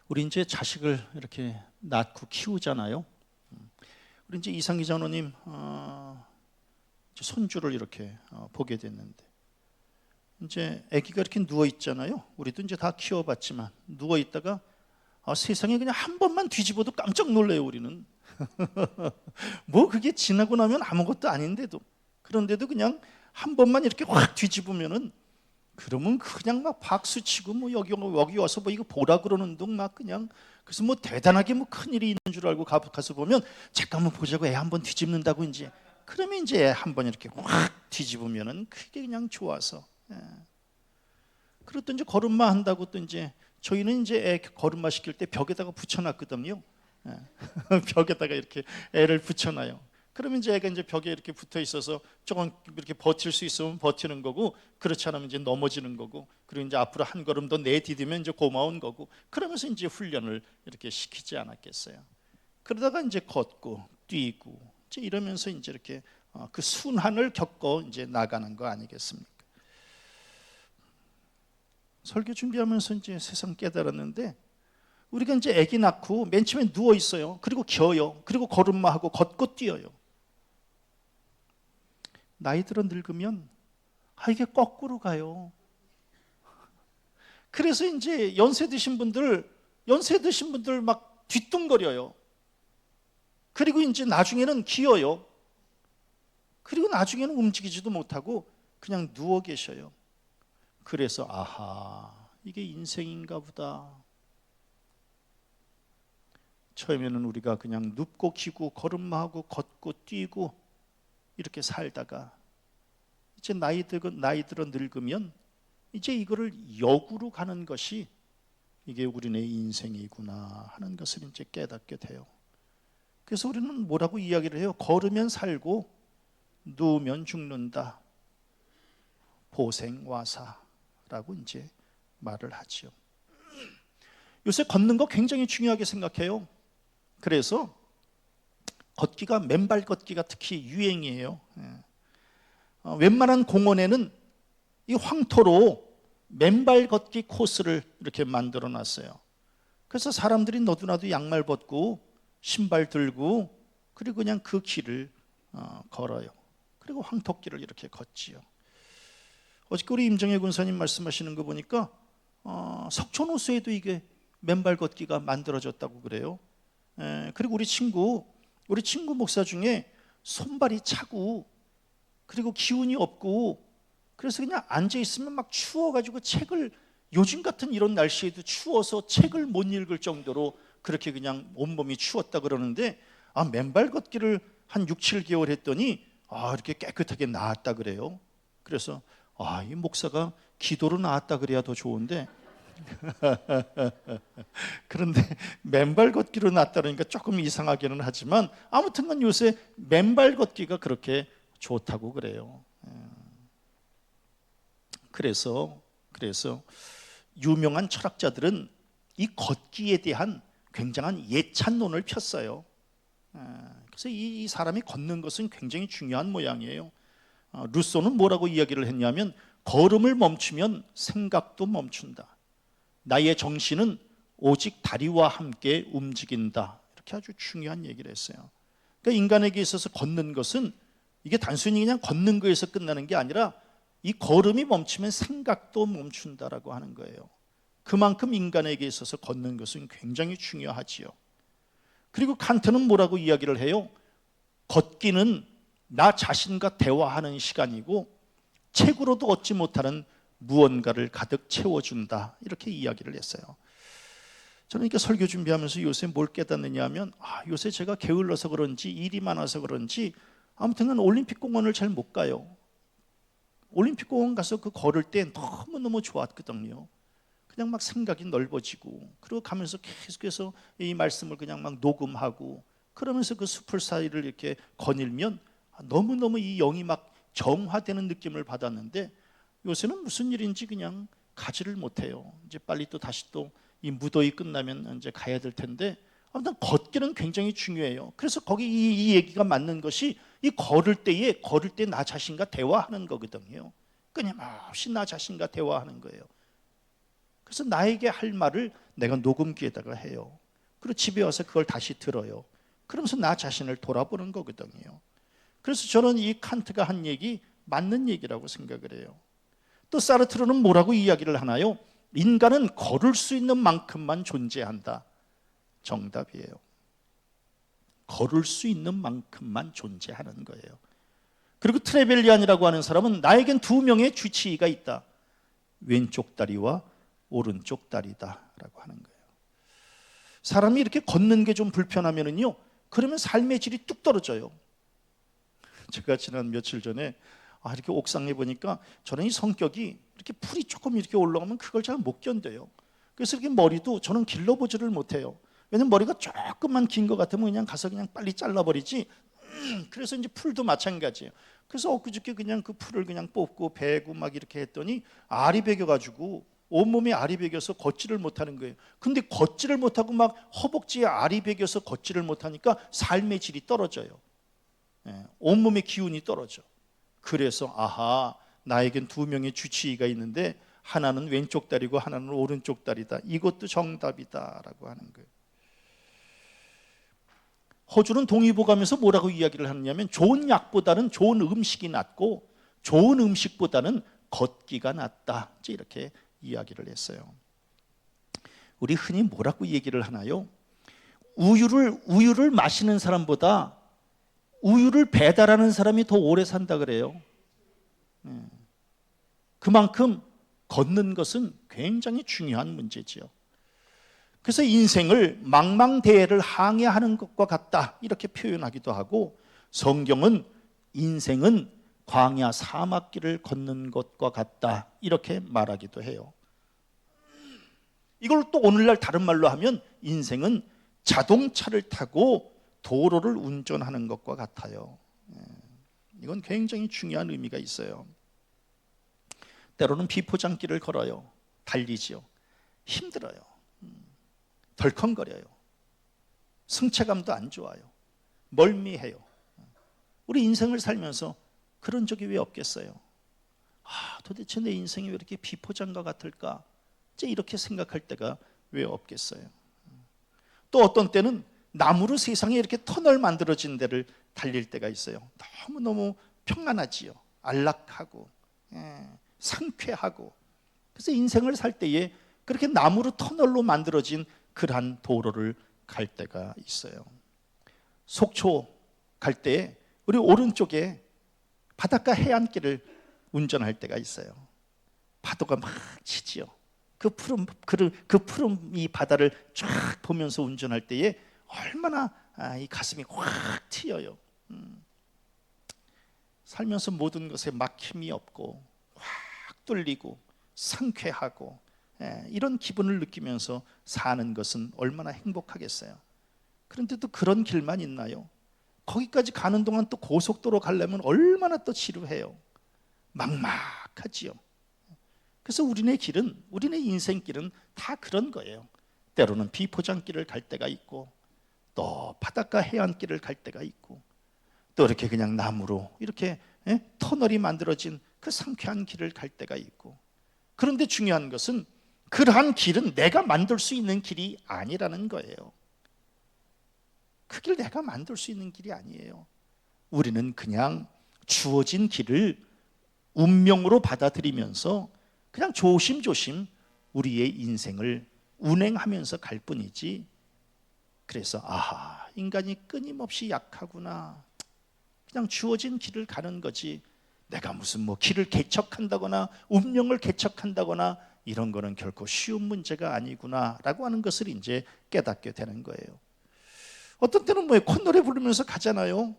우리 이제 자식을 이렇게 낳고 키우잖아요. 우리 이제 이상기 장로님 이제 손주를 이렇게 보게 됐는데, 이제 아기가 이렇게 누워 있잖아요. 우리도 이제 다 키워봤지만 누워 있다가 세상에 그냥 한 번만 뒤집어도 깜짝 놀래요. 우리는 뭐 그게 지나고 나면 아무것도 아닌데도, 그런데도 그냥 한 번만 이렇게 확 뒤집으면은, 그러면 그냥 막 박수 치고 뭐 여기 와서 뭐 이거 보라 그러는 둥 막 그냥. 그래서 뭐 대단하게 뭐 큰일이 있는 줄 알고 가서 보면 잠깐만 보자고 애 한 번 뒤집는다고, 이제 그러면 이제 애 한 번 이렇게 확 뒤집으면은 그게 그냥 좋아서. 그리고 또 이제 걸음마 한다고, 또 이제 저희는 이제 애 걸음마 시킬 때 벽에다가 붙여놨거든요. 벽에다가 이렇게 애를 붙여놔요. 그러면 이제 애가 이제 벽에 이렇게 붙어 있어서 조금 이렇게 버틸 수 있으면 버티는 거고, 그렇지 않으면 이제 넘어지는 거고, 그리고 이제 앞으로 한 걸음 더 내디디면 이제 고마운 거고, 그러면서 이제 훈련을 이렇게 시키지 않았겠어요. 그러다가 이제 걷고 뛰고 이제 이러면서 이제 이렇게 그 순환을 겪고 이제 나가는 거 아니겠습니까? 설교 준비하면서 이제 세상 깨달았는데, 우리가 이제 아기 낳고 맨 처음에 누워 있어요. 그리고 겨요. 그리고 걸음마하고 걷고 뛰어요. 나이 들어 늙으면 이게 거꾸로 가요. 그래서 이제 연세 드신 분들 막 뒤뚱거려요. 그리고 이제 나중에는 기어요. 그리고 나중에는 움직이지도 못하고 그냥 누워 계셔요. 그래서 아하, 이게 인생인가 보다. 처음에는 우리가 그냥 눕고 기고 걸음마하고 걷고 뛰고 이렇게 살다가, 이제 나이 들어 늙으면 이제 이거를 역으로 가는 것이 이게 우리네 인생이구나 하는 것을 이제 깨닫게 돼요. 그래서 우리는 뭐라고 이야기를 해요? 걸으면 살고 누우면 죽는다. 보생와사라고 이제 말을 하죠. 요새 걷는 거 굉장히 중요하게 생각해요. 그래서 걷기가, 맨발 걷기가 특히 유행이에요. 웬만한 공원에는 이 황토로 맨발 걷기 코스를 이렇게 만들어 놨어요. 그래서 사람들이 너도나도 양말 벗고 신발 들고 그리고 그냥 그 길을 걸어요. 그리고 황토길을 이렇게 걷지요. 어저께 우리 임정혜 군사님 말씀하시는 거 보니까 석촌호수에도 이게 맨발 걷기가 만들어졌다고 그래요. 그리고 우리 친구 목사 중에 손발이 차고 그리고 기운이 없고, 그래서 그냥 앉아 있으면 막 추워가지고 책을, 요즘 같은 이런 날씨에도 추워서 책을 못 읽을 정도로 그렇게 그냥 온몸이 추웠다 그러는데, 맨발 걷기를 한 6, 7개월 했더니 이렇게 깨끗하게 나았다 그래요. 그래서 이 목사가 기도로 나았다 그래야 더 좋은데 그런데 맨발 걷기로 낫다니까 조금 이상하기는 하지만, 아무튼간 요새 맨발 걷기가 그렇게 좋다고 그래요. 그래서 유명한 철학자들은 이 걷기에 대한 굉장한 예찬론을 폈어요. 그래서 이 사람이 걷는 것은 굉장히 중요한 모양이에요. 루소는 뭐라고 이야기를 했냐면, 걸음을 멈추면 생각도 멈춘다. 나의 정신은 오직 다리와 함께 움직인다. 이렇게 아주 중요한 얘기를 했어요. 그러니까 인간에게 있어서 걷는 것은 이게 단순히 그냥 걷는 거에서 끝나는 게 아니라, 이 걸음이 멈추면 생각도 멈춘다라고 하는 거예요. 그만큼 인간에게 있어서 걷는 것은 굉장히 중요하지요. 그리고 칸트는 뭐라고 이야기를 해요? 걷기는 나 자신과 대화하는 시간이고 책으로도 얻지 못하는 무언가를 가득 채워준다, 이렇게 이야기를 했어요. 저는 이렇게 설교 준비하면서 요새 뭘 깨닫느냐 하면, 요새 제가 게을러서 그런지 일이 많아서 그런지 아무튼 올림픽 공원을 잘 못 가요. 올림픽 공원 가서 그 걸을 때 너무너무 좋았거든요. 그냥 막 생각이 넓어지고, 그리고 가면서 계속해서 이 말씀을 그냥 막 녹음하고, 그러면서 그 숲을 사이를 이렇게 거닐면 너무너무 이 영이 막 정화되는 느낌을 받았는데, 요새는 무슨 일인지 그냥 가지를 못해요. 이제 빨리 또 다시 또 이 무더위 끝나면 이제 가야 될 텐데, 아무튼 걷기는 굉장히 중요해요. 그래서 거기 이 얘기가 맞는 것이, 이 걸을 때 나 자신과 대화하는 거거든요. 끊임없이 나 자신과 대화하는 거예요. 그래서 나에게 할 말을 내가 녹음기에다가 해요. 그리고 집에 와서 그걸 다시 들어요. 그러면서 나 자신을 돌아보는 거거든요. 그래서 저는 이 칸트가 한 얘기 맞는 얘기라고 생각을 해요. 또 사르트르는 뭐라고 이야기를 하나요? 인간은 걸을 수 있는 만큼만 존재한다. 정답이에요. 걸을 수 있는 만큼만 존재하는 거예요. 그리고 트레벨리안이라고 하는 사람은 나에겐 두 명의 주치의가 있다. 왼쪽 다리와 오른쪽 다리다 라고 하는 거예요. 사람이 이렇게 걷는 게 좀 불편하면은요, 그러면 삶의 질이 뚝 떨어져요. 제가 지난 며칠 전에 이렇게 옥상에 보니까 저는 이 성격이 이렇게 풀이 조금 이렇게 올라오면 그걸 잘 못 견뎌요. 그래서 이렇게 머리도 저는 길러보지를 못해요. 왜냐면 머리가 조금만 긴 것 같으면 그냥 가서 그냥 빨리 잘라버리지. 그래서 이제 풀도 마찬가지예요. 그래서 엊그저께 그냥 그 풀을 그냥 뽑고 베고 막 이렇게 했더니 알이 베겨가지고 온몸에 알이 베겨서 걷지를 못하는 거예요. 근데 걷지를 못하고 막 허벅지에 알이 베겨서 걷지를 못하니까 삶의 질이 떨어져요. 온몸의 기운이 떨어져. 그래서 나에겐 두 명의 주치의가 있는데 하나는 왼쪽 다리고 하나는 오른쪽 다리다. 이것도 정답이다 라고 하는 거예요. 호주는 동의보감에서 뭐라고 이야기를 하느냐면 좋은 약보다는 좋은 음식이 낫고 좋은 음식보다는 걷기가 낫다. 이렇게 이야기를 했어요. 우리 흔히 뭐라고 얘기를 하나요? 우유를 마시는 사람보다 우유를 배달하는 사람이 더 오래 산다 그래요. 그만큼 걷는 것은 굉장히 중요한 문제지요. 그래서 인생을 망망대해를 항해하는 것과 같다 이렇게 표현하기도 하고, 성경은 인생은 광야 사막길을 걷는 것과 같다 이렇게 말하기도 해요. 이걸 또 오늘날 다른 말로 하면 인생은 자동차를 타고 도로를 운전하는 것과 같아요. 이건 굉장히 중요한 의미가 있어요. 때로는 비포장길을 걸어요. 달리지요. 힘들어요. 덜컹거려요. 승체감도 안 좋아요. 멀미해요. 우리 인생을 살면서 그런 적이 왜 없겠어요? 도대체 내 인생이 왜 이렇게 비포장과 같을까? 이렇게 생각할 때가 왜 없겠어요? 또 어떤 때는 나무로 세상에 이렇게 터널 만들어진 데를 달릴 때가 있어요. 너무너무 평안하지요. 안락하고 상쾌하고. 그래서 인생을 살 때에 그렇게 나무로 터널로 만들어진 그러한 도로를 갈 때가 있어요. 속초 갈 때 우리 오른쪽에 바닷가 해안길을 운전할 때가 있어요. 파도가 막 치지요. 그 푸른 이 바다를 쫙 보면서 운전할 때에 얼마나 이 가슴이 확 튀어요. 살면서 모든 것에 막힘이 없고 확 뚫리고 상쾌하고 이런 기분을 느끼면서 사는 것은 얼마나 행복하겠어요. 그런데도 그런 길만 있나요? 거기까지 가는 동안 또 고속도로 가려면 얼마나 또 지루해요. 막막하지요. 그래서 우리네 인생길은 다 그런 거예요. 때로는 비포장길을 갈 때가 있고, 또 바닷가 해안길을 갈 때가 있고, 또 이렇게 그냥 나무로 이렇게 터널이 만들어진 그 상쾌한 길을 갈 때가 있고. 그런데 중요한 것은 그러한 길은 내가 만들 수 있는 길이 아니라는 거예요. 그 길 내가 만들 수 있는 길이 아니에요. 우리는 그냥 주어진 길을 운명으로 받아들이면서 그냥 조심조심 우리의 인생을 운행하면서 갈 뿐이지. 그래서 인간이 끊임없이 약하구나. 그냥 주어진 길을 가는 거지. 내가 무슨 길을 개척한다거나 운명을 개척한다거나 이런 거는 결코 쉬운 문제가 아니구나 라고 하는 것을 이제 깨닫게 되는 거예요. 어떤 때는 콧노래 부르면서 가잖아요.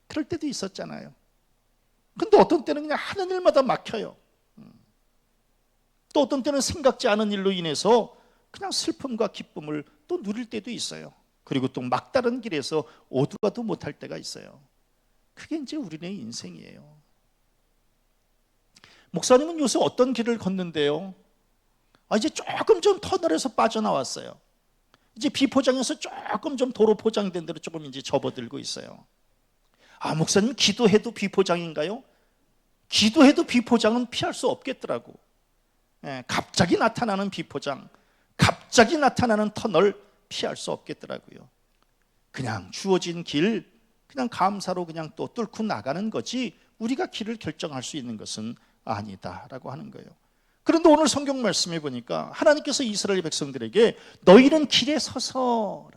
그럴 때도 있었잖아요. 근데 어떤 때는 그냥 하는 일마다 막혀요. 또 어떤 때는 생각지 않은 일로 인해서 그냥 슬픔과 기쁨을 또 누릴 때도 있어요. 그리고 또 막다른 길에서 오두가도 못할 때가 있어요. 그게 이제 우리네 인생이에요. 목사님은 요새 어떤 길을 걷는데요? 이제 조금 좀 터널에서 빠져나왔어요. 이제 비포장에서 조금 좀 도로 포장된 대로 조금 이제 접어들고 있어요. 목사님 기도해도 비포장인가요? 기도해도 비포장은 피할 수 없겠더라고. 갑자기 나타나는 비포장, 갑자기 나타나는 터널 피할 수 없겠더라고요. 그냥 주어진 길, 그냥 감사로 그냥 또 뚫고 나가는 거지 우리가 길을 결정할 수 있는 것은 아니다라고 하는 거예요. 그런데 오늘 성경 말씀에 보니까 하나님께서 이스라엘 백성들에게 너희는 길에 서서,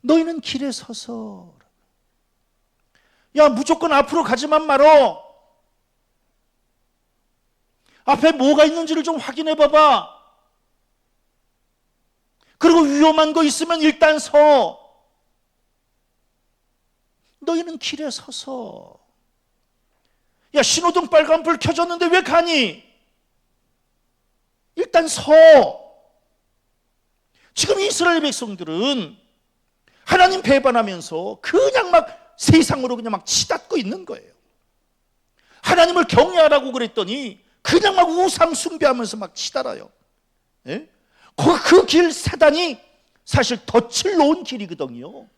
너희는 길에 서서, 야 무조건 앞으로 가지만 말어. 앞에 뭐가 있는지를 좀 확인해 봐봐. 그리고 위험한 거 있으면 일단 서. 너희는 길에 서서. 야 신호등 빨간불 켜졌는데 왜 가니? 일단 서. 지금 이스라엘 백성들은 하나님 배반하면서 그냥 막 세상으로 그냥 막 치닫고 있는 거예요. 하나님을 경외하라고 그랬더니 그냥 막 우상 숭배하면서 막 치달아요. 예? 그 길 사단이 사실 덫을 놓은 길이거든요.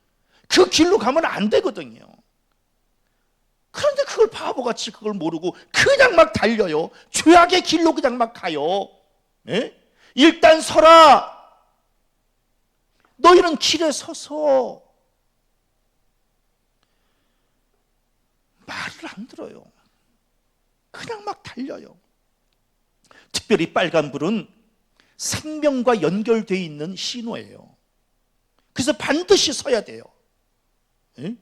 그 길로 가면 안 되거든요. 그런데 그걸 바보같이 그걸 모르고 그냥 막 달려요. 죄악의 길로 그냥 막 가요. 예? 일단 서라. 너희는 길에 서서. 말을 안 들어요. 그냥 막 달려요. 특별히 빨간불은 생명과 연결되어 있는 신호예요. 그래서 반드시 서야 돼요. 예?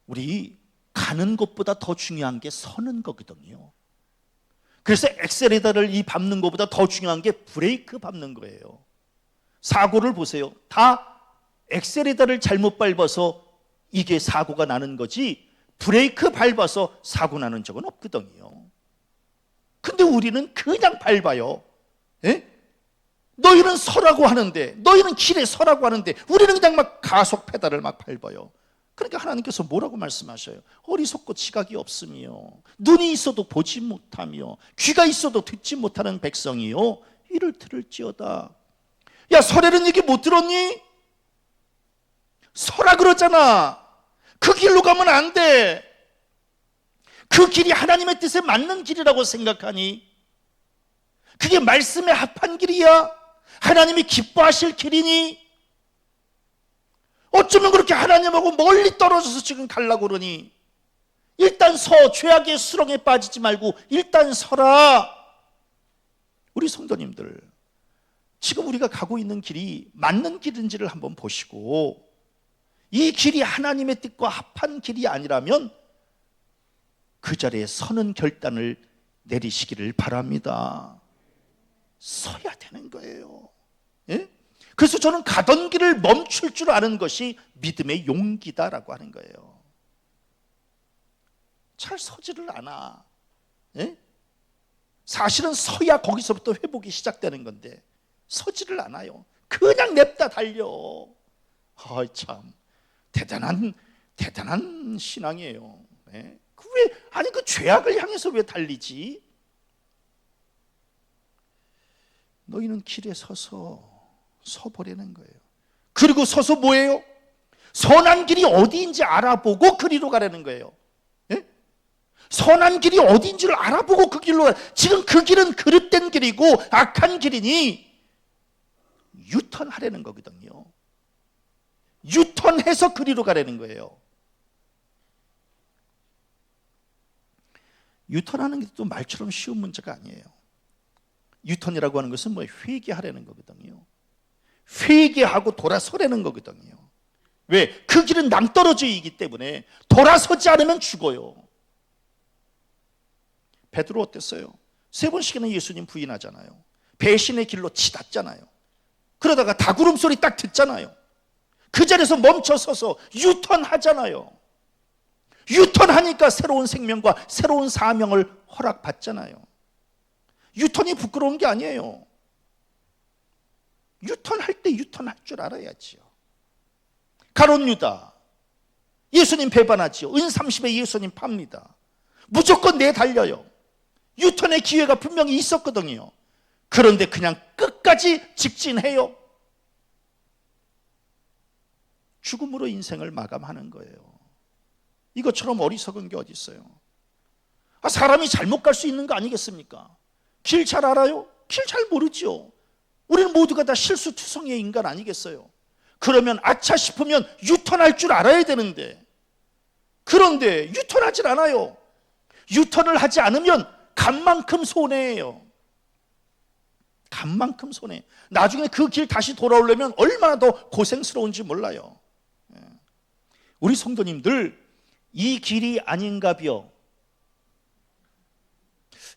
우리 가는 것보다 더 중요한 게 서는 거거든요. 그래서 엑셀레이터를 밟는 것보다 더 중요한 게 브레이크 밟는 거예요. 사고를 보세요. 다 엑셀레이터를 잘못 밟아서 이게 사고가 나는 거지 브레이크 밟아서 사고 나는 적은 없거든요. 근데 우리는 그냥 밟아요. 예? 너희는 서라고 하는데, 너희는 길에 서라고 하는데 우리는 그냥 막 가속 페달을 막 밟아요. 그러니까 하나님께서 뭐라고 말씀하셔요? 어리석고 지각이 없으며 눈이 있어도 보지 못하며 귀가 있어도 듣지 못하는 백성이요 이를 들을지어다. 야 서래는 얘기 못 들었니? 서라 그러잖아. 그 길로 가면 안 돼. 그 길이 하나님의 뜻에 맞는 길이라고 생각하니? 그게 말씀에 합한 길이야? 하나님이 기뻐하실 길이니? 어쩌면 그렇게 하나님하고 멀리 떨어져서 지금 가려고 그러니? 일단 서. 죄악의 수렁에 빠지지 말고 일단 서라. 우리 성도님들, 지금 우리가 가고 있는 길이 맞는 길인지를 한번 보시고, 이 길이 하나님의 뜻과 합한 길이 아니라면 그 자리에 서는 결단을 내리시기를 바랍니다. 서야 되는 거예요. 예? 그래서 저는 가던 길을 멈출 줄 아는 것이 믿음의 용기다라고 하는 거예요. 잘 서지를 않아. 예? 사실은 서야 거기서부터 회복이 시작되는 건데 서지를 않아요. 그냥 냅다 달려. 참 대단한 신앙이에요. 예? 그 죄악을 향해서 왜 달리지? 너희는 길에 서보려는 거예요. 그리고 서서 뭐예요? 선한 길이 어디인지 알아보고 그리로 가려는 거예요. 예? 선한 길이 어디인지를 알아보고 그 길로 지금 그 길은 그릇된 길이고 악한 길이니 유턴하려는 거거든요. 유턴해서 그리로 가려는 거예요. 유턴하는 게 또 말처럼 쉬운 문제가 아니에요. 유턴이라고 하는 것은 회개하려는 거거든요. 회개하고 돌아서려는 거거든요. 왜? 그 길은 낭떠러지이기 때문에 돌아서지 않으면 죽어요. 베드로 어땠어요? 3번씩이나 예수님 부인하잖아요. 배신의 길로 치닫잖아요. 그러다가 다구름 소리 딱 듣잖아요. 그 자리에서 멈춰서서 유턴하잖아요. 유턴하니까 새로운 생명과 새로운 사명을 허락받잖아요. 유턴이 부끄러운 게 아니에요. 유턴할 때 유턴할 줄 알아야지요. 가룟 유다, 예수님 배반하지요. 은 30에 예수님 팝니다. 무조건 내달려요. 유턴의 기회가 분명히 있었거든요. 그런데 그냥 끝까지 직진해요. 죽음으로 인생을 마감하는 거예요. 이것처럼 어리석은 게 어디 있어요? 사람이 잘못 갈 수 있는 거 아니겠습니까? 길 잘 알아요? 길 잘 모르죠. 우리는 모두가 다 실수투성이의 인간 아니겠어요? 그러면 아차 싶으면 유턴할 줄 알아야 되는데, 그런데 유턴하질 않아요. 유턴을 하지 않으면 간 만큼 손해예요. 간 만큼 손해. 나중에 그 길 다시 돌아오려면 얼마나 더 고생스러운지 몰라요. 우리 성도님들, 이 길이 아닌가비요,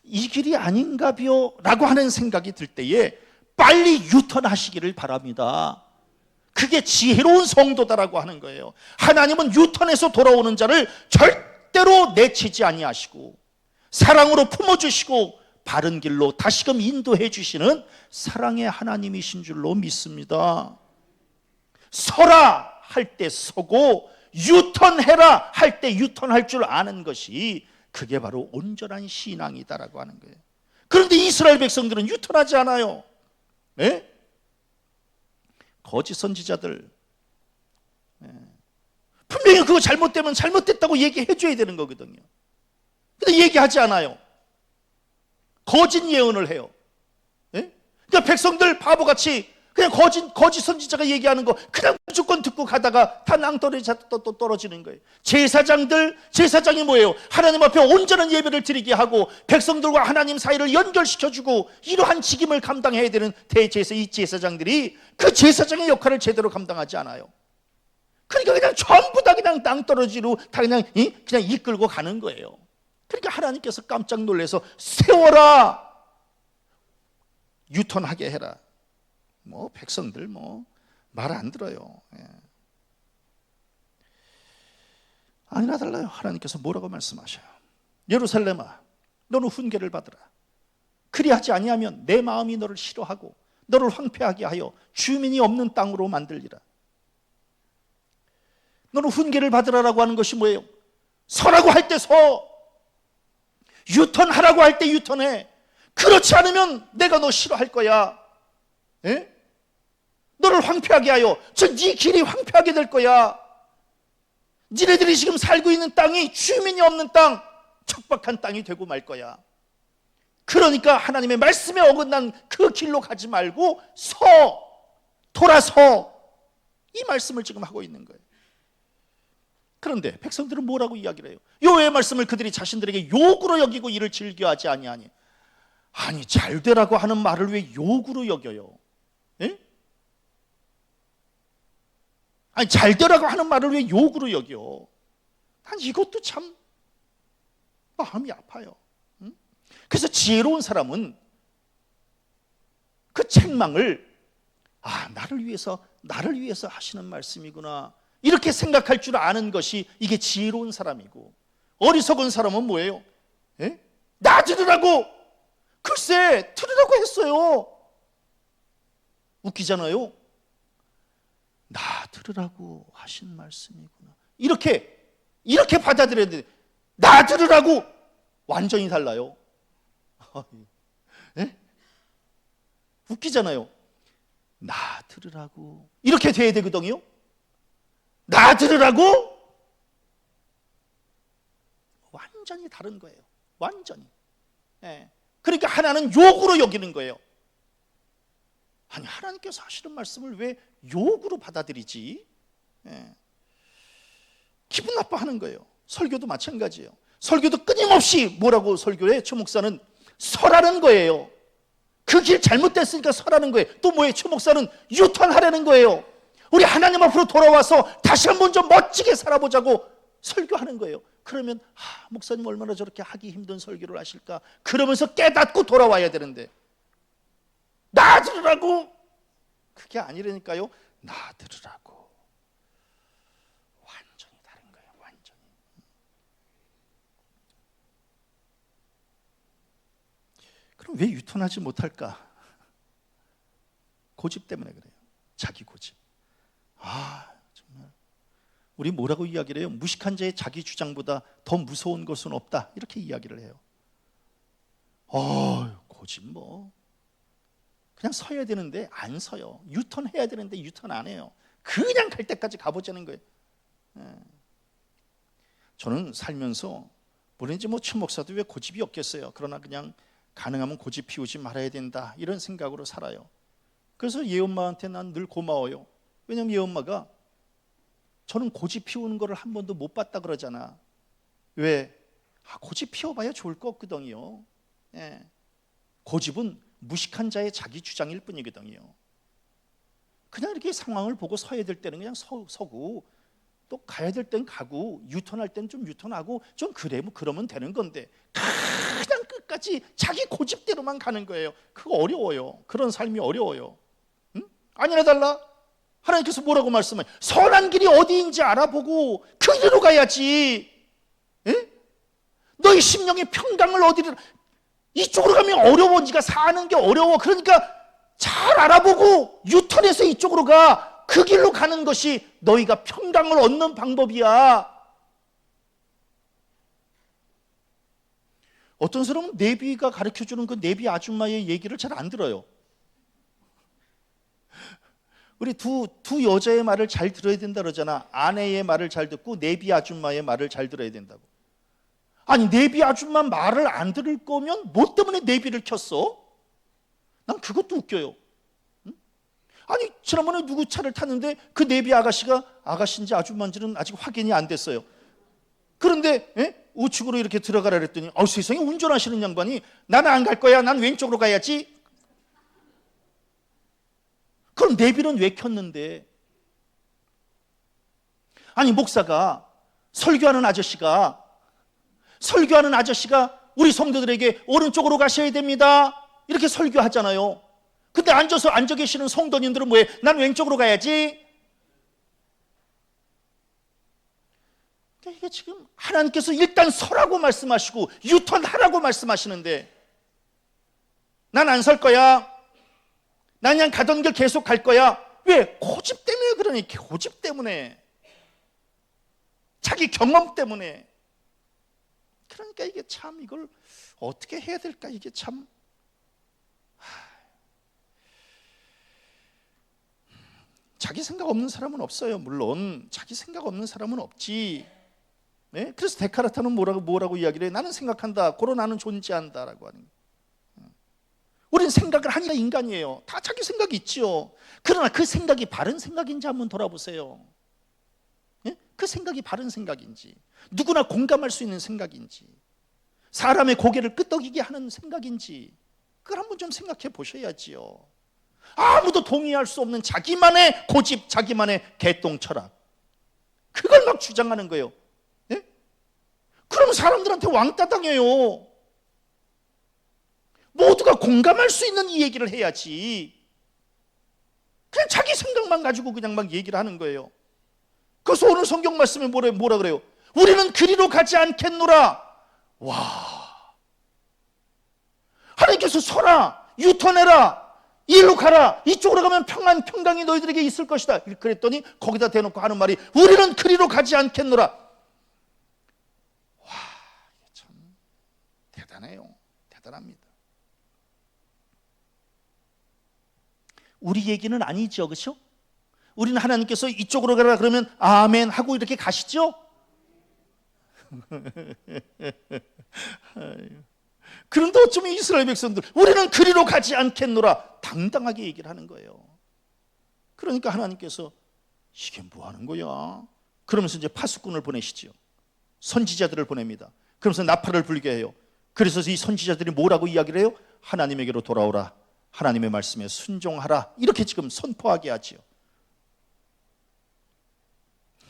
이 길이 아닌가비요 라고 하는 생각이 들 때에 빨리 유턴하시기를 바랍니다. 그게 지혜로운 성도다라고 하는 거예요. 하나님은 유턴해서 돌아오는 자를 절대로 내치지 아니하시고 사랑으로 품어주시고 바른 길로 다시금 인도해 주시는 사랑의 하나님이신 줄로 믿습니다. 서라 할 때 서고 유턴해라 할 때 유턴할 줄 아는 것이, 그게 바로 온전한 신앙이다라고 하는 거예요. 그런데 이스라엘 백성들은 유턴하지 않아요. 네? 거짓 선지자들, 분명히 그거 잘못되면 잘못됐다고 얘기해 줘야 되는 거거든요. 근데 얘기하지 않아요. 거짓 예언을 해요. 그러니까 백성들 바보같이 그냥 거짓 선지자가 얘기하는 거 그냥 무조건 듣고 가다가 다 낭떠러지 또 떨어지는 거예요. 제사장이 뭐예요? 하나님 앞에 온전한 예배를 드리게 하고 백성들과 하나님 사이를 연결시켜주고 이러한 직임을 감당해야 되는 대제사, 이 제사장들이 그 제사장의 역할을 제대로 감당하지 않아요. 그러니까 그냥 전부 다 그냥 낭떠러지로 다 그냥 이끌고 가는 거예요. 그러니까 하나님께서 깜짝 놀라서 세워라, 유턴하게 해라. 백성들 말 안 들어요. 아니나 달라요. 하나님께서 뭐라고 말씀하셔요? 예루살렘아, 너는 훈계를 받으라. 그리하지 아니하면 내 마음이 너를 싫어하고 너를 황폐하게 하여 주민이 없는 땅으로 만들리라. 너는 훈계를 받으라라고 하는 것이 뭐예요? 서라고 할 때 서, 유턴하라고 할 때 유턴해. 그렇지 않으면 내가 너 싫어할 거야. 너를 황폐하게 하여 네 길이 황폐하게 될 거야. 니네들이 지금 살고 있는 땅이 주민이 없는 땅, 척박한 땅이 되고 말 거야. 그러니까 하나님의 말씀에 어긋난 그 길로 가지 말고 돌아서, 이 말씀을 지금 하고 있는 거예요. 그런데 백성들은 뭐라고 이야기를 해요? 여호와의 말씀을 그들이 자신들에게 욕으로 여기고 이를 즐겨하지 아니하니. 아니, 잘 되라고 하는 말을 왜 욕으로 여겨요? 아니, 잘 되라고 하는 말을 왜 욕으로 여겨? 난 이것도 참 마음이 아파요. 그래서 지혜로운 사람은 그 책망을 나를 위해서 하시는 말씀이구나, 이렇게 생각할 줄 아는 것이 이게 지혜로운 사람이고, 어리석은 사람은 뭐예요? 나 들으라고, 글쎄 들으라고 했어요. 웃기잖아요. 나 들으라고 하신 말씀이구나, 이렇게 받아들여야 돼. 나 들으라고 완전히 달라요. 웃기잖아요. 나 들으라고 이렇게 돼야 되거든요. 나 들으라고 완전히 다른 거예요. 완전히. 그러니까 하나는 욕으로 여기는 거예요. 아니, 하나님께서 하시는 말씀을 왜 욕으로 받아들이지? 기분 나빠하는 거예요. 설교도 마찬가지예요. 설교도 끊임없이 뭐라고 설교해? 최 목사는 서라는 거예요. 그 길 잘못됐으니까 서라는 거예요. 또 뭐예요? 최 목사는 유턴하라는 거예요. 우리 하나님 앞으로 돌아와서 다시 한번 좀 멋지게 살아보자고 설교하는 거예요. 그러면 목사님 얼마나 저렇게 하기 힘든 설교를 하실까, 그러면서 깨닫고 돌아와야 되는데, 나 들으라고, 그게 아니라니까요. 나 들으라고 완전히 다른 거예요. 완전히. 그럼 왜 유턴하지 못할까? 고집 때문에 그래요. 자기 고집. 정말 우리 뭐라고 이야기를 해요? 무식한 자의 자기 주장보다 더 무서운 것은 없다, 이렇게 이야기를 해요. 고집 그냥 서야 되는데 안 서요. 유턴해야 되는데 유턴 안 해요. 그냥 갈 때까지 가보자는 거예요. 저는 살면서, 뭐든지 최 목사도 왜 고집이 없겠어요. 그러나 그냥 가능하면 고집 피우지 말아야 된다, 이런 생각으로 살아요. 그래서 얘 엄마한테 난 늘 고마워요. 왜냐면 얘 엄마가 저는 고집 피우는 거를 한 번도 못 봤다 그러잖아. 왜? 고집 피워봐야 좋을 것 없거든요. 예. 고집은 무식한 자의 자기 주장일 뿐이거든요. 그냥 이렇게 상황을 보고 서야 될 때는 그냥 서고, 또 가야 될 땐 가고, 유턴할 땐 좀 유턴하고, 좀 그러면 되는 건데 그냥 끝까지 자기 고집대로만 가는 거예요. 그거 어려워요. 그런 삶이 어려워요. 응? 아니나 달라 하나님께서 뭐라고 말씀해요? 선한 길이 어디인지 알아보고 그 길로 가야지. 예? 너희 심령의 평강을 어디로, 이쪽으로 가면 어려워. 네가 사는 게 어려워. 그러니까 잘 알아보고 유턴해서 이쪽으로 가. 그 길로 가는 것이 너희가 평강을 얻는 방법이야. 어떤 사람은 내비가 가르쳐주는 그 내비 아줌마의 얘기를 잘 안 들어요. 우리 두 여자의 말을 잘 들어야 된다 그러잖아. 아내의 말을 잘 듣고 내비 아줌마의 말을 잘 들어야 된다고. 아니, 내비 아줌마 말을 안 들을 거면 뭐 때문에 내비를 켰어? 난 그것도 웃겨요. 응? 아니, 지난번에 누구 차를 탔는데 그 내비 아가씨가 아가씨인지 아줌마인지는 아직 확인이 안 됐어요. 그런데 우측으로 이렇게 들어가라 그랬더니 세상에, 운전하시는 양반이 나는 안 갈 거야, 난 왼쪽으로 가야지. 그럼 내비는 왜 켰는데? 아니, 목사가 설교하는 아저씨가 우리 성도들에게 오른쪽으로 가셔야 됩니다, 이렇게 설교하잖아요. 근데 앉아 계시는 성도님들은 뭐해? 난 왼쪽으로 가야지. 이게 지금 하나님께서 일단 서라고 말씀하시고 유턴하라고 말씀하시는데 난 안 설 거야, 난 그냥 가던 길 계속 갈 거야. 왜? 고집 때문에. 그러니 고집 때문에, 자기 경험 때문에. 그러니까 이게 참, 이걸 어떻게 해야 될까, 이게 참. 자기 생각 없는 사람은 없어요. 물론 자기 생각 없는 사람은 없지. 네? 그래서 데카르트는 뭐라고 이야기를 해요? 나는 생각한다, 고로 나는 존재한다라고 하는 거예요. 우리는 생각을 하니까 인간이에요. 다 자기 생각이 있죠. 그러나 그 생각이 바른 생각인지 한번 돌아보세요. 예? 그 생각이 바른 생각인지, 누구나 공감할 수 있는 생각인지, 사람의 고개를 끄덕이게 하는 생각인지, 그걸 한번 좀 생각해 보셔야지요. 아무도 동의할 수 없는 자기만의 고집, 자기만의 개똥 철학, 그걸 막 주장하는 거예요. 예? 그럼 사람들한테 왕따 당해요. 모두가 공감할 수 있는 이 얘기를 해야지. 그냥 자기 생각만 가지고 그냥 막 얘기를 하는 거예요. 그래서 오늘 성경 말씀에 뭐라 그래요? 우리는 그리로 가지 않겠노라. 와, 하나님께서 서라, 유턴해라, 이리로 가라, 이쪽으로 가면 평강이 너희들에게 있을 것이다, 그랬더니 거기다 대놓고 하는 말이 우리는 그리로 가지 않겠노라. 와, 참 대단해요. 대단합니다. 우리 얘기는 아니죠, 그렇죠? 우리는 하나님께서 이쪽으로 가라 그러면 아멘 하고 이렇게 가시죠? 그런데 어쩌면 이스라엘 백성들 우리는 그리로 가지 않겠노라 당당하게 얘기를 하는 거예요. 그러니까 하나님께서 이게 뭐 하는 거야? 그러면서 이제 파수꾼을 보내시죠. 선지자들을 보냅니다. 그러면서 나팔을 불게 해요. 그래서 이 선지자들이 뭐라고 이야기를 해요? 하나님에게로 돌아오라, 하나님의 말씀에 순종하라, 이렇게 지금 선포하게 하지요.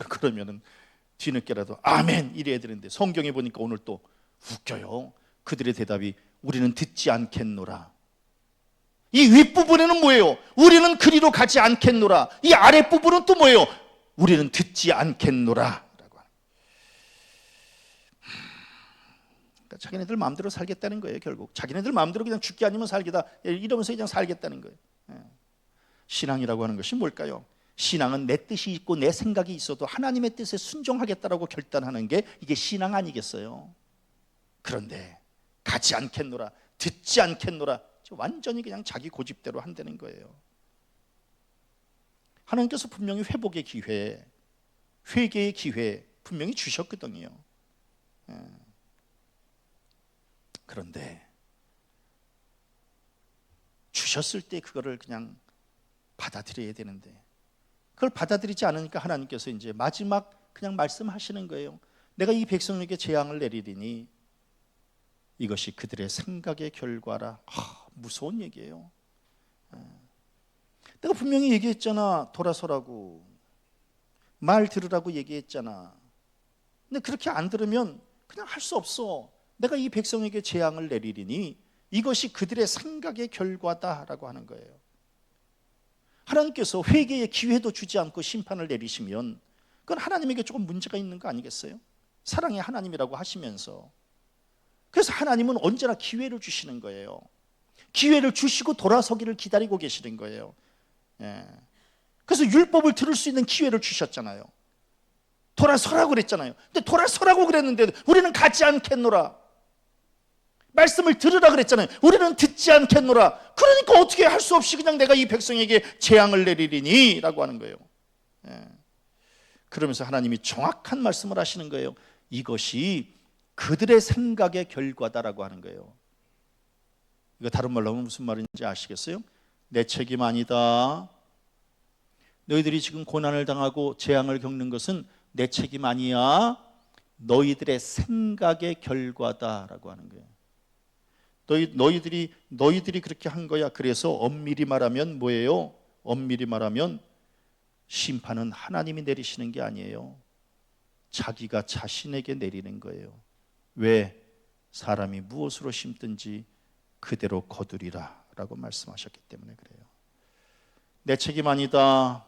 그러면은 뒤늦게라도 아멘 이래야 되는데, 성경에 보니까 오늘 또 웃겨요. 그들의 대답이 우리는 듣지 않겠노라. 이 윗부분에는 뭐예요? 우리는 그리로 가지 않겠노라. 이 아랫부분은 또 뭐예요? 우리는 듣지 않겠노라. 그러니까 자기네들 마음대로 살겠다는 거예요. 결국 자기네들 마음대로 그냥 죽기 아니면 살기다, 이러면서 그냥 살겠다는 거예요. 신앙이라고 하는 것이 뭘까요? 신앙은 내 뜻이 있고 내 생각이 있어도 하나님의 뜻에 순종하겠다라고 결단하는 게 이게 신앙 아니겠어요? 그런데 가지 않겠노라, 듣지 않겠노라, 완전히 그냥 자기 고집대로 한다는 거예요. 하나님께서 분명히 회복의 기회, 회개의 기회 분명히 주셨거든요. 그런데 주셨을 때 그거를 그냥 받아들여야 되는데, 그걸 받아들이지 않으니까 하나님께서 이제 마지막 그냥 말씀하시는 거예요. 내가 이 백성에게 재앙을 내리리니 이것이 그들의 생각의 결과라. 무서운 얘기예요. 내가 분명히 얘기했잖아. 돌아서라고, 말 들으라고 얘기했잖아. 근데 그렇게 안 들으면 그냥 할 수 없어. 내가 이 백성에게 재앙을 내리리니 이것이 그들의 생각의 결과다라고 하는 거예요. 하나님께서 회개의 기회도 주지 않고 심판을 내리시면 그건 하나님에게 조금 문제가 있는 거 아니겠어요? 사랑의 하나님이라고 하시면서. 그래서 하나님은 언제나 기회를 주시는 거예요. 기회를 주시고 돌아서기를 기다리고 계시는 거예요. 그래서 율법을 들을 수 있는 기회를 주셨잖아요. 돌아서라고 그랬잖아요. 근데 돌아서라고 그랬는데 우리는 가지 않겠노라. 말씀을 들으라 그랬잖아요. 우리는 듣지 않겠노라. 그러니까 어떻게 할 수 없이 그냥 내가 이 백성에게 재앙을 내리리니 라고 하는 거예요. 그러면서 하나님이 정확한 말씀을 하시는 거예요. 이것이 그들의 생각의 결과다라고 하는 거예요. 이거 다른 말로 하면 무슨 말인지 아시겠어요? 내 책임 아니다. 너희들이 지금 고난을 당하고 재앙을 겪는 것은 내 책임 아니야. 너희들의 생각의 결과다라고 하는 거예요. 너희들이 그렇게 한 거야. 그래서 엄밀히 말하면 뭐예요? 엄밀히 말하면 심판은 하나님이 내리시는 게 아니에요. 자기가 자신에게 내리는 거예요. 왜? 사람이 무엇으로 심든지 그대로 거두리라 라고 말씀하셨기 때문에 그래요. 내 책임 아니다.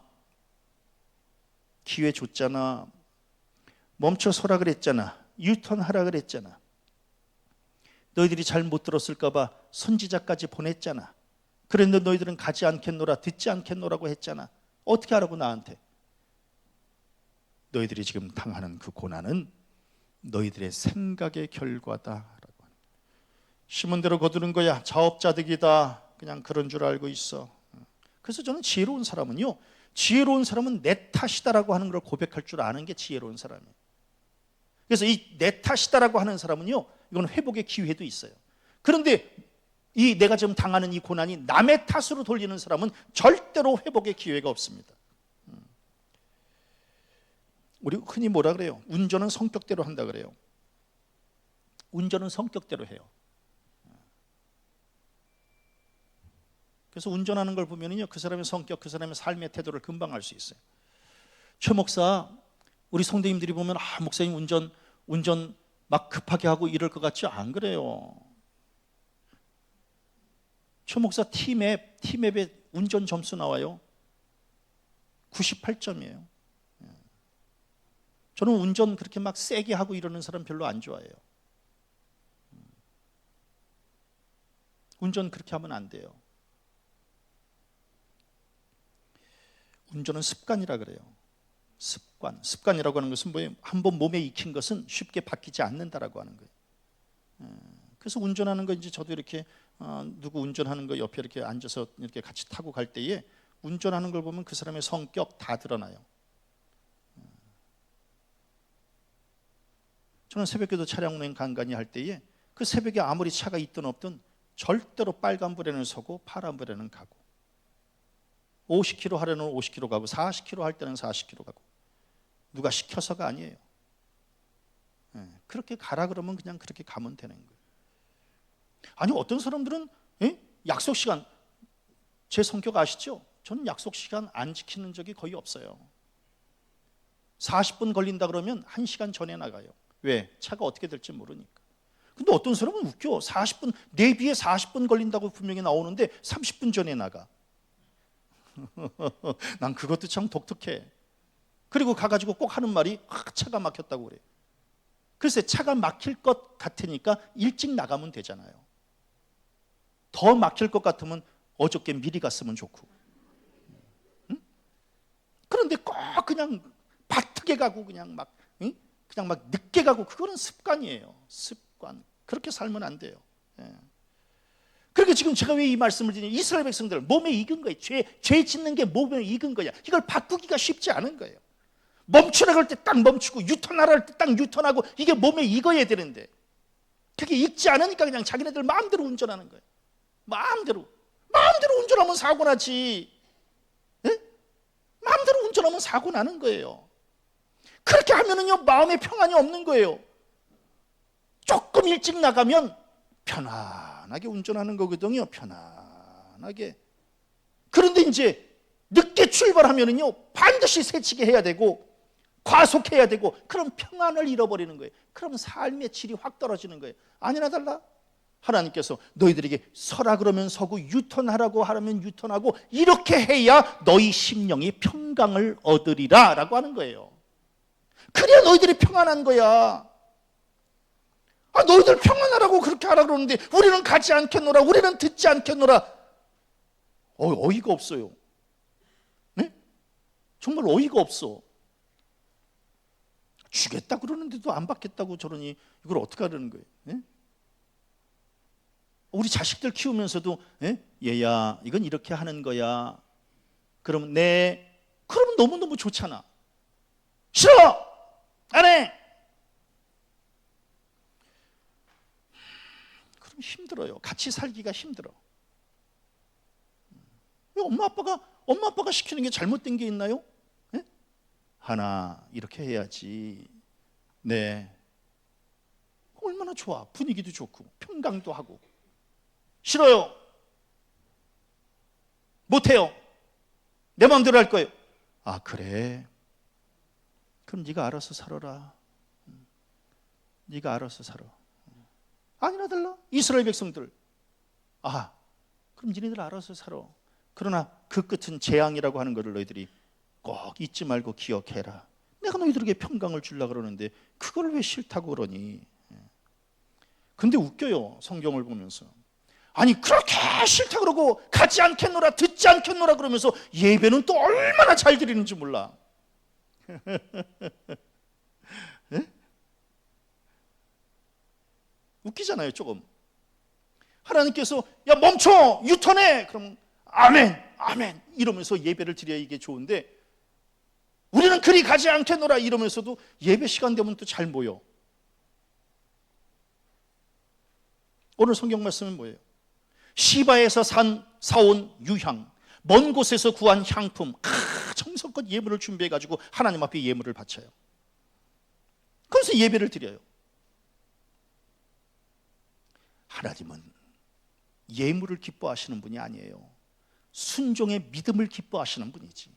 기회 줬잖아. 멈춰서라 그랬잖아. 유턴하라 그랬잖아. 너희들이 잘 못 들었을까 봐 선지자까지 보냈잖아. 그런데 너희들은 가지 않겠노라, 듣지 않겠노라고 했잖아. 어떻게 하라고 나한테? 너희들이 지금 당하는 그 고난은 너희들의 생각의 결과다라고. 심은 대로 거두는 거야. 자업자득이다. 그냥 그런 줄 알고 있어. 그래서 저는 지혜로운 사람은 내 탓이다라고 하는 걸 고백할 줄 아는 게 지혜로운 사람이에요. 그래서 이 내 탓이다라고 하는 사람은요, 이건 회복의 기회도 있어요. 그런데 이 내가 지금 당하는 이 고난이 남의 탓으로 돌리는 사람은 절대로 회복의 기회가 없습니다. 우리 흔히 뭐라 그래요? 운전은 성격대로 한다 그래요. 운전은 성격대로 해요. 그래서 운전하는 걸 보면요, 그 사람의 성격, 그 사람의 삶의 태도를 금방 알 수 있어요. 최 목사, 우리 성도님들이 보면 목사님 운전 막 급하게 하고 이럴 것 같지? 안 그래요. 최 목사 T맵에 운전 점수 나와요. 98점이에요. 저는 운전 그렇게 막 세게 하고 이러는 사람 별로 안 좋아해요. 운전 그렇게 하면 안 돼요. 운전은 습관이라 그래요. 습관이라고 하는 것은 뭐예요? 한번 몸에 익힌 것은 쉽게 바뀌지 않는다라고 하는 거예요. 그래서 운전하는 거 이제 저도 이렇게 누구 운전하는 거 옆에 이렇게 앉아서 이렇게 같이 타고 갈 때에 운전하는 걸 보면 그 사람의 성격 다 드러나요. 저는 새벽에도 차량 운행 간간히 할 때에 그 새벽에 아무리 차가 있든 없든 절대로 빨간불에는 서고 파란불에는 가고, 50km 하려면 50km 가고 40km 할 때는 40km 가고, 누가 시켜서가 아니에요. 그렇게 가라 그러면 그냥 그렇게 가면 되는 거예요. 아니 어떤 사람들은 약속 시간, 제 성격 아시죠? 저는 약속 시간 안 지키는 적이 거의 없어요. 40분 걸린다 그러면 1시간 전에 나가요. 왜? 차가 어떻게 될지 모르니까. 근데 어떤 사람은 웃겨. 40분, 내비에 40분 걸린다고 분명히 나오는데 30분 전에 나가. 난 그것도 참 독특해. 그리고 가가지고 꼭 하는 말이 차가 막혔다고 그래. 글쎄, 차가 막힐 것 같으니까 일찍 나가면 되잖아요. 더 막힐 것 같으면 어저께 미리 갔으면 좋고. 응? 그런데 꼭 그냥 바트게 가고 그냥 막 늦게 가고, 그거는 습관이에요. 습관. 그렇게 살면 안 돼요. 그러니까 지금 제가 왜 이 말씀을 드리냐, 이스라엘 백성들 몸에 익은 거예요. 죄 짓는 게 몸에 익은 거야. 이걸 바꾸기가 쉽지 않은 거예요. 멈추라고 할 때 딱 멈추고, 유턴하라 할 때 딱 유턴하고, 이게 몸에 익어야 되는데 그게 익지 않으니까 그냥 자기네들 마음대로 운전하는 거예요. 마음대로 마음대로 운전하면 사고 나지. 예? 마음대로 운전하면 사고 나는 거예요. 그렇게 하면은요 마음에 평안이 없는 거예요. 조금 일찍 나가면 편안하게 운전하는 거거든요. 편안하게. 그런데 이제 늦게 출발하면은요 반드시 새치기 해야 되고 과속해야 되고, 그럼 평안을 잃어버리는 거예요. 그럼 삶의 질이 확 떨어지는 거예요. 아니나 달라 하나님께서 너희들에게 서라 그러면 서고 유턴하라고 하라면 유턴하고 이렇게 해야 너희 심령이 평강을 얻으리라 라고 하는 거예요. 그래야 너희들이 평안한 거야. 너희들 평안하라고 그렇게 하라 그러는데 우리는 가지 않겠노라, 우리는 듣지 않겠노라. 어이가 없어요. 네? 정말 어이가 없어. 주겠다 그러는데도 안 받겠다고 저러니 이걸 어떻게 하려는 거예요? 네? 우리 자식들 키우면서도 얘야 이건 이렇게 하는 거야. 그러면 네. 그러면 너무너무 좋잖아. 싫어! 안 해! 그럼 힘들어요. 같이 살기가 힘들어. 왜 엄마 아빠가 시키는 게 잘못된 게 있나요? 네? 하나 이렇게 해야지. 네. 얼마나 좋아. 분위기도 좋고 평강도 하고. 싫어요. 못해요. 내 마음대로 할 거예요. 아 그래? 그럼 네가 알아서 살아라. 네가 알아서 살아. 아니나 달라 이스라엘 백성들. 그럼 니네들 알아서 살아. 그러나 그 끝은 재앙이라고 하는 것을 너희들이 꼭 잊지 말고 기억해라. 내가 너희들에게 평강을 주려고 그러는데 그걸 왜 싫다고 그러니? 근데 웃겨요. 성경을 보면서. 아니 그렇게 싫다 그러고 가지 않겠노라 듣지 않겠노라 그러면서 예배는 또 얼마나 잘 드리는지 몰라. 네? 웃기잖아요 조금. 하나님께서 야 멈춰 유턴해 그럼 아멘 아멘 이러면서 예배를 드려야 이게 좋은데, 우리는 그리 가지 않겠노라 이러면서도 예배 시간 되면 또 잘 모여. 오늘 성경 말씀은 뭐예요? 시바에서 사온 유향, 먼 곳에서 구한 향품, 정성껏 예물을 준비해가지고 하나님 앞에 예물을 바쳐요. 그래서 예배를 드려요. 하나님은 예물을 기뻐하시는 분이 아니에요. 순종의 믿음을 기뻐하시는 분이지.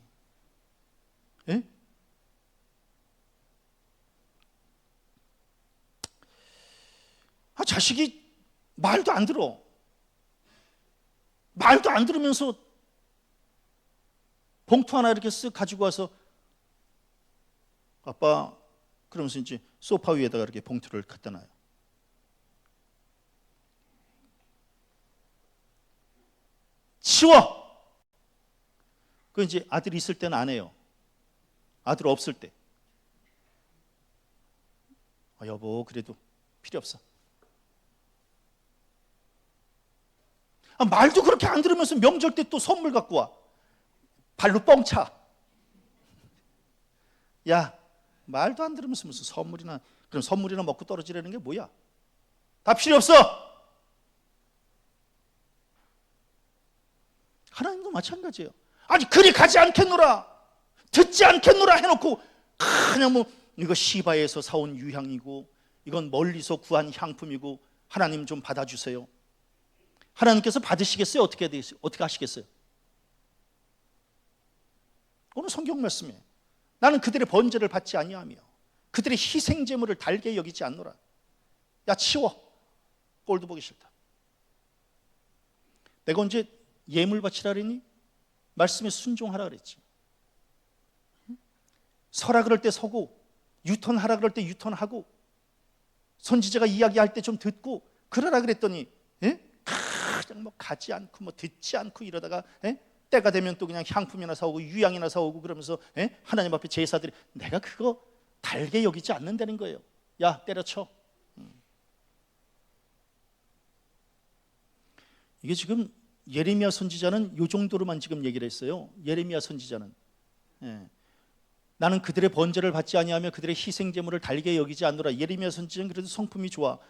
예? 자식이 말도 안 들어. 말도 안 들으면서 봉투 하나 이렇게 쓱 가지고 와서 아빠 그러면서 이제 소파 위에다가 이렇게 봉투를 갖다 놔요. 치워! 그 이제 아들이 있을 때는 안 해요. 아들 없을 때. 여보 그래도 필요 없어. 말도 그렇게 안 들으면서 명절 때 또 선물 갖고 와. 발로 뻥 차. 야 말도 안 들으면서 무슨 선물이나, 그럼 선물이나 먹고 떨어지라는 게 뭐야? 다 필요 없어. 하나님도 마찬가지예요. 아니 그리 가지 않겠노라 듣지 않겠노라 해놓고 그냥 뭐 이거 시바에서 사온 유향이고 이건 멀리서 구한 향품이고 하나님 좀 받아주세요. 하나님께서 받으시겠어요? 어떻게 하시겠어요? 오늘 성경 말씀에 나는 그들의 번제를 받지 아니하며 그들의 희생제물을 달게 여기지 않노라. 야 치워. 꼴도 보기 싫다. 내가 언제 예물 바치라 그랬니? 말씀에 순종하라 그랬지. 서라 그럴 때 서고 유턴하라 그럴 때 유턴하고 선지자가 이야기할 때 좀 듣고 그러라 그랬더니 그냥 뭐 가지 않고 뭐 듣지 않고 이러다가 때가 되면 또 그냥 향품이나 사오고 유향이나 사오고 그러면서 하나님 앞에 제사들이 내가 그거 달게 여기지 않는다는 거예요. 야 때려쳐. 이게 지금 예레미야 선지자는 이 정도로만 지금 얘기를 했어요. 예레미야 선지자는 나는 그들의 번제를 받지 아니하며 그들의 희생제물을 달게 여기지 않노라. 예레미야 선지자는 그래도 성품이 좋아.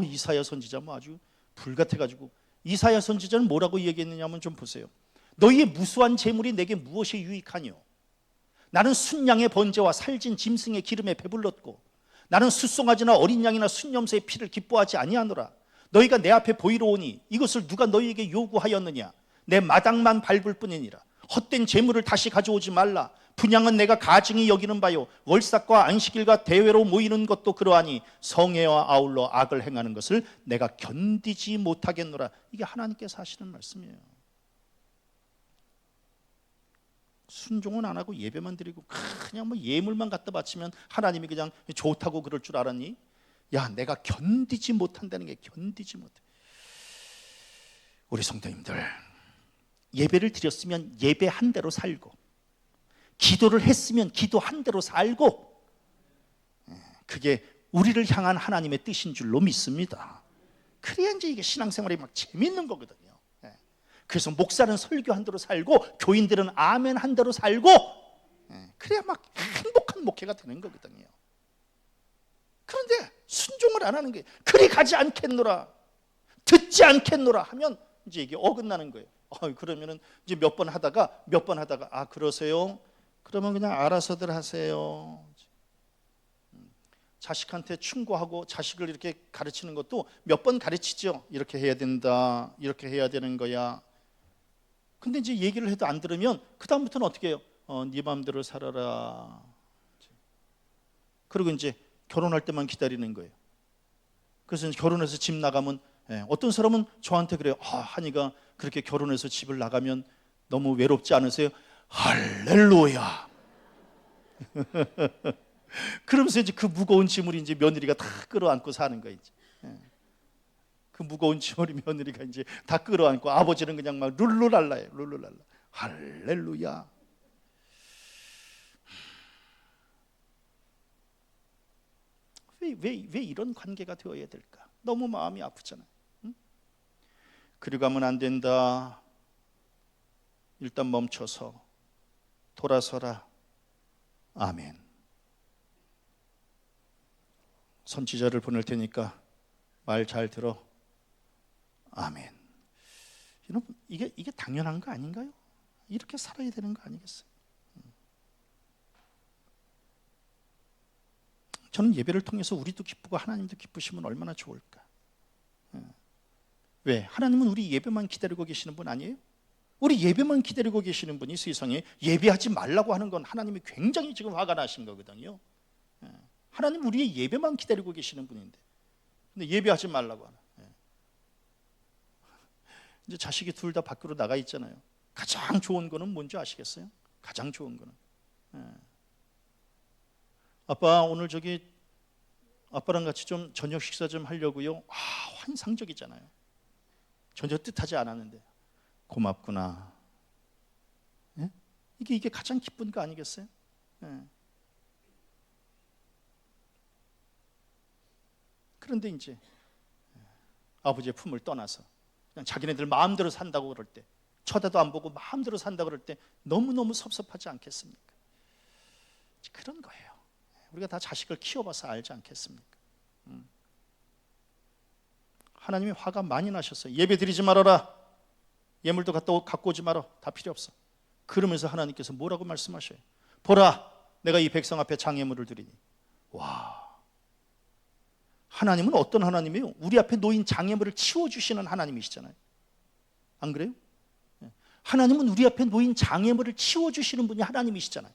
이사야 선지자 뭐 아주 불같아가지고 이사야 선지자는 뭐라고 얘기했느냐면 좀 보세요. 너희의 무수한 재물이 내게 무엇이 유익하뇨? 나는 순양의 번제와 살진 짐승의 기름에 배불렀고 나는 숫송아지나 어린 양이나 순염소의 피를 기뻐하지 아니하노라. 너희가 내 앞에 보이러 오니 이것을 누가 너희에게 요구하였느냐? 내 마당만 밟을 뿐이니라. 헛된 재물을 다시 가져오지 말라. 분양은 내가 가증히 여기는 바요 월삭과 안식일과 대회로 모이는 것도 그러하니 성회와 아울러 악을 행하는 것을 내가 견디지 못하겠노라. 이게 하나님께서 하시는 말씀이에요. 순종은 안 하고 예배만 드리고 그냥 뭐 예물만 갖다 바치면 하나님이 그냥 좋다고 그럴 줄 알았니? 야, 내가 견디지 못한다는 게 견디지 못해. 우리 성도님들, 예배를 드렸으면 예배한 대로 살고, 기도를 했으면 기도한 대로 살고, 그게 우리를 향한 하나님의 뜻인 줄로 믿습니다. 그래야 이제 이게 신앙생활이 막 재밌는 거거든요. 그래서 목사는 설교한 대로 살고 교인들은 아멘 한 대로 살고, 그래야 막 행복한 목회가 되는 거거든요. 그런데 순종을 안 하는 거예요. 그리 가지 않겠노라, 듣지 않겠노라 하면 이제 이게 어긋나는 거예요. 그러면은 이제 몇 번 하다가 아, 그러세요? 그러면 그냥 알아서들 하세요. 자식한테 충고하고 자식을 이렇게 가르치는 것도 몇 번 가르치죠. 이렇게 해야 된다, 이렇게 해야 되는 거야. 근데 이제 얘기를 해도 안 들으면 그 다음부터는 어떻게 해요? 네 마음대로 살아라. 그리고 이제 결혼할 때만 기다리는 거예요. 그래서 이제 결혼해서 집 나가면, 어떤 사람은 저한테 그래요. 한이가 그렇게 결혼해서 집을 나가면 너무 외롭지 않으세요? 할렐루야. 그러면서 이제 그 무거운 짐을 이제 며느리가 다 끌어안고 사는 거예요. 그 무거운 짐을 며느리가 이제 다 끌어안고 아버지는 그냥 막 룰루랄라예요. 룰루랄라. 할렐루야. 왜 이런 관계가 되어야 될까? 너무 마음이 아프잖아요. 응? 그리고 하면 안 된다. 일단 멈춰서 돌아서라. 아멘. 선지자를 보낼 테니까 말 잘 들어. 아멘. 여러분, 이게 당연한 거 아닌가요? 이렇게 살아야 되는 거 아니겠어요? 저는 예배를 통해서 우리도 기쁘고 하나님도 기쁘시면 얼마나 좋을까. 왜? 하나님은 우리 예배만 기다리고 계시는 분 아니에요? 우리 예배만 기다리고 계시는 분이 세상에 예배하지 말라고 하는 건 하나님이 굉장히 지금 화가 나신 거거든요. 하나님 우리의 예배만 기다리고 계시는 분인데, 근데 예배하지 말라고 하나. 이제 자식이 둘 다 밖으로 나가 있잖아요. 가장 좋은 거는 뭔지 아시겠어요? 가장 좋은 거는, 아빠 오늘 저기 아빠랑 같이 좀 저녁 식사 좀 하려고요. 환상적이잖아요. 전혀 뜻하지 않았는데 고맙구나. 이게 가장 기쁜 거 아니겠어요? 그런데 이제 아버지의 품을 떠나서 그냥 자기네들 마음대로 산다고 그럴 때, 쳐다도 안 보고 마음대로 산다고 그럴 때 너무너무 섭섭하지 않겠습니까? 그런 거예요. 우리가 다 자식을 키워봐서 알지 않겠습니까? 하나님이 화가 많이 나셨어요. 예배 드리지 말아라. 예물도 갖고 오지 마라. 다 필요 없어. 그러면서 하나님께서 뭐라고 말씀하셔요? 보라, 내가 이 백성 앞에 장애물을 드리니. 와, 하나님은 어떤 하나님이에요? 우리 앞에 놓인 장애물을 치워주시는 하나님이시잖아요. 안 그래요? 하나님은 우리 앞에 놓인 장애물을 치워주시는 분이 하나님이시잖아요.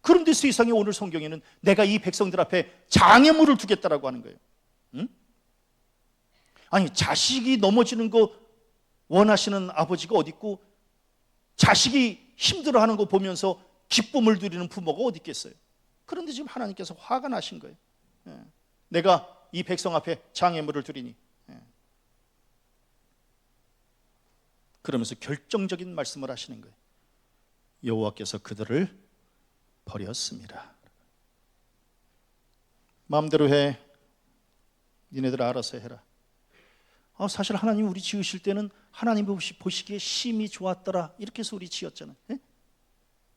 그런데 세상에 오늘 성경에는 내가 이 백성들 앞에 장애물을 두겠다라고 하는 거예요. 응? 아니, 자식이 넘어지는 거 원하시는 아버지가 어디 있고, 자식이 힘들어하는 거 보면서 기쁨을 누리는 부모가 어디 있겠어요? 그런데 지금 하나님께서 화가 나신 거예요. 내가 이 백성 앞에 장애물을 두리니. 그러면서 결정적인 말씀을 하시는 거예요. 여호와께서 그들을 버렸습니다. 마음대로 해. 니네들 알아서 해라. 사실 하나님 우리 지으실 때는 하나님이 보시기에 심히 좋았더라, 이렇게 해서 우리 지었잖아요.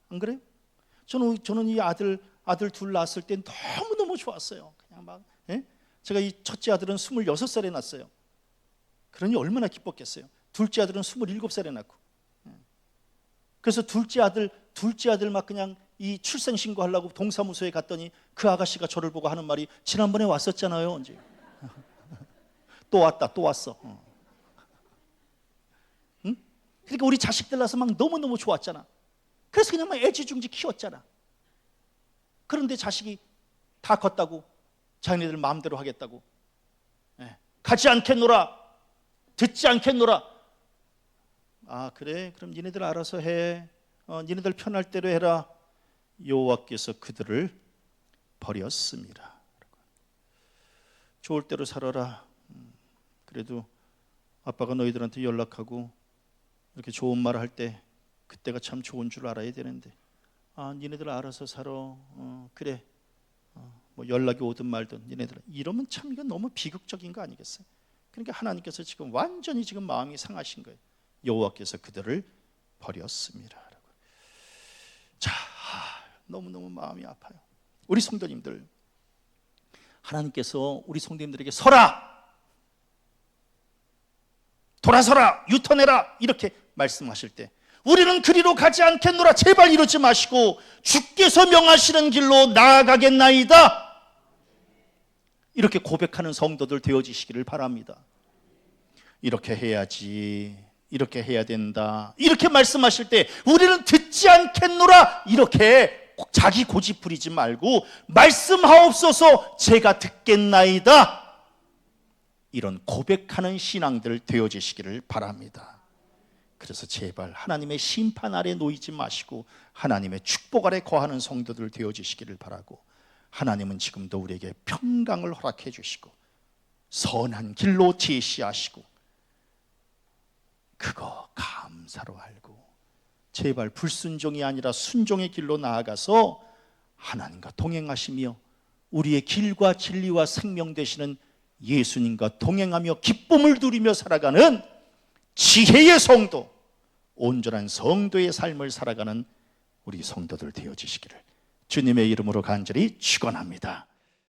안 그래요? 저는 이 아들 둘 낳았을 때 너무너무 좋았어요. 그냥 막, 제가 이 첫째 아들은 26살에 낳았어요. 그러니 얼마나 기뻤겠어요. 둘째 아들은 27살에 낳고. 그래서 둘째 아들 막 그냥 이 출생신고 하려고 동사무소에 갔더니 그 아가씨가 저를 보고 하는 말이 지난번에 왔었잖아요. 언제? 또 왔다, 또 왔어. 응? 그러니까 우리 자식들 낳아서 막 너무너무 좋았잖아. 그래서 그냥 막 애지중지 키웠잖아. 그런데 자식이 다 컸다고 자기네들 마음대로 하겠다고. 가지 않겠노라, 듣지 않겠노라. 아 그래, 그럼 니네들 알아서 해. 니네들 편할 대로 해라. 여호와께서 그들을 버렸습니다. 좋을 대로 살아라. 그래도 아빠가 너희들한테 연락하고 이렇게 좋은 말 할 때 그때가 참 좋은 줄 알아야 되는데, 니네들 알아서 살아. 그래. 뭐 연락이 오든 말든 니네들, 이러면 참 이건 너무 비극적인 거 아니겠어요? 그러니까 하나님께서 지금 완전히 지금 마음이 상하신 거예요. 여호와께서 그들을 버렸습니다. 자, 너무너무 마음이 아파요. 우리 성도님들, 하나님께서 우리 성도님들에게 서라, 돌아서라, 유턴해라 이렇게 말씀하실 때 우리는 그리로 가지 않겠노라. 제발 이러지 마시고 주께서 명하시는 길로 나아가겠나이다, 이렇게 고백하는 성도들 되어지시기를 바랍니다. 이렇게 해야지, 이렇게 해야 된다, 이렇게 말씀하실 때 우리는 듣지 않겠노라 이렇게 자기 고집 부리지 말고 말씀하옵소서 제가 듣겠나이다, 이런 고백하는 신앙들 되어지시기를 바랍니다. 그래서 제발 하나님의 심판 아래 놓이지 마시고 하나님의 축복 아래 거하는 성도들 되어지시기를 바라고, 하나님은 지금도 우리에게 평강을 허락해 주시고 선한 길로 제시하시고 그거 감사로 알고 제발 불순종이 아니라 순종의 길로 나아가서 하나님과 동행하시며 우리의 길과 진리와 생명 되시는 예수님과 동행하며 기쁨을 누리며 살아가는 지혜의 성도, 온전한 성도의 삶을 살아가는 우리 성도들 되어지시기를 주님의 이름으로 간절히 축원합니다.